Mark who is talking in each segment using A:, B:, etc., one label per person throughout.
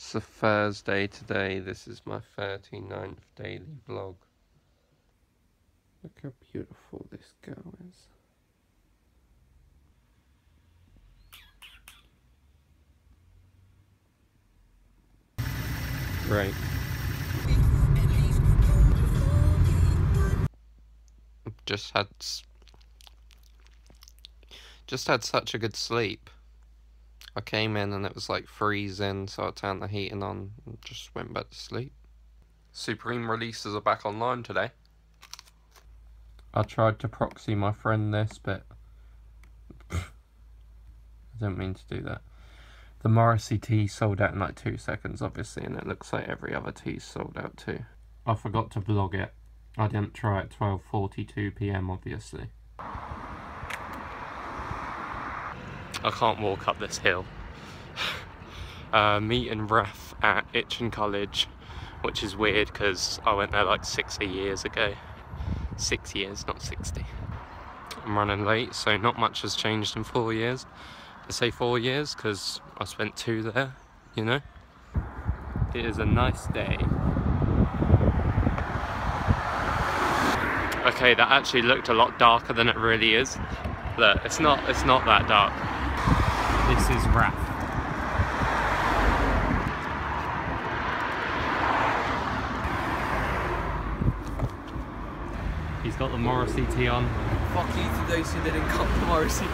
A: It's a Thursday today. This is my 39th daily vlog. Look how beautiful this girl is. Right. Just had such a good sleep. I came in and it was like freezing, so I turned the heating on and just went back to sleep. Supreme releases are back online today. I tried to proxy my friend this, but I don't mean to do that. The Morrissey tea sold out in like 2 seconds, obviously, and it looks like every other tea sold out too. I forgot to vlog it. I didn't try at 12:42 PM, obviously. I can't walk up this hill. Meeting Raf at Itchin College, which is weird because I went there like 60 years ago. 6 years, not 60. I'm running late, so not much has changed in 4 years. I say 4 years because I spent 2 there, you know? It is a nice day. Okay, that actually looked a lot darker than it really is. Look, it's not that dark. This is Raf. He's got the Morrissey tee on.
B: Fuck you to those who didn't come to Morrissey.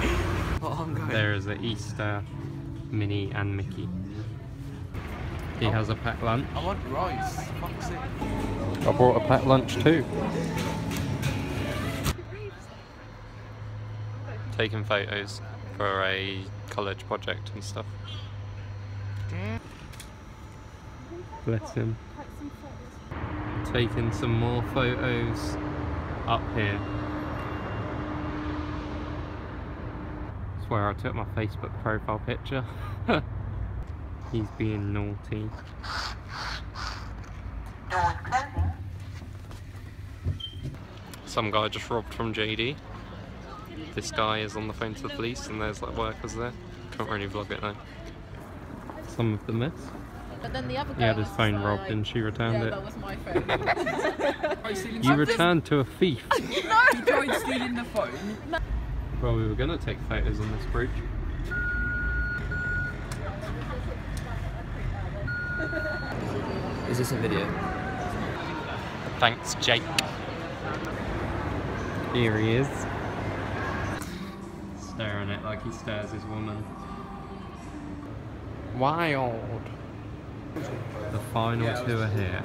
B: Oh, I'm going.
A: There is an Easter, Minnie and Mickey. He has a packed lunch.
B: I want rice. Fuck's sake.
A: I brought a packed lunch too. Taking photos for a college project and stuff. Bless him. Taking some more photos up here. That's where I took my Facebook profile picture. He's being naughty. Some guy just robbed from JD. This guy is on the phone to the police and there's like workers there. Can't really vlog it though. Some of the mess.
C: But then the other
A: He had his phone robbed
C: like,
A: and she returned it.
C: that was my phone.
A: You returned to a thief.
C: No!
B: He tried stealing the phone.
A: Well, we were going to take photos on this bridge.
B: Is this a video?
A: Thanks, Jake. Here he is. Staring at it like he stares his woman. Wild. The final 2 are here.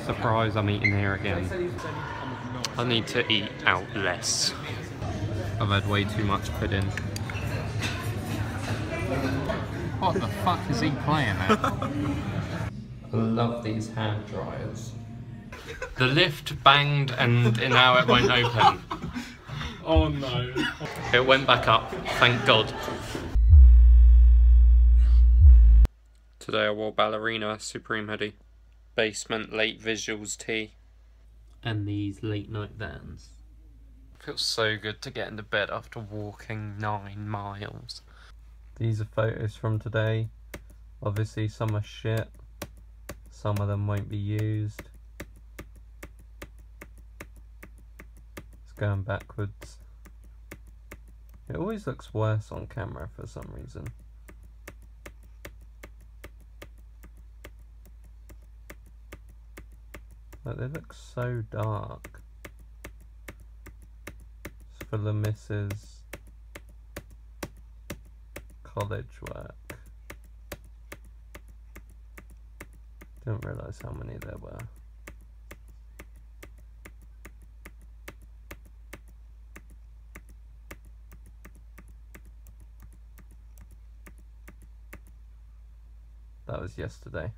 A: Surprise, I'm eating here again. I need to eat out less. I've had way too much pudding. What the fuck is he playing at? I love these hand dryers. The lift banged and now it won't open. Oh no. It went back up, thank God. Today I wore ballerina, Supreme hoodie, basement late visuals tee, and these late night Vans. Feels so good to get into bed after walking 9 miles. These are photos from today. Obviously some are shit, some of them won't be used. It's going backwards. It always looks worse on camera for some reason. Like, they look so dark. It's for the Mrs. College work. Didn't realise how many there were. That was yesterday.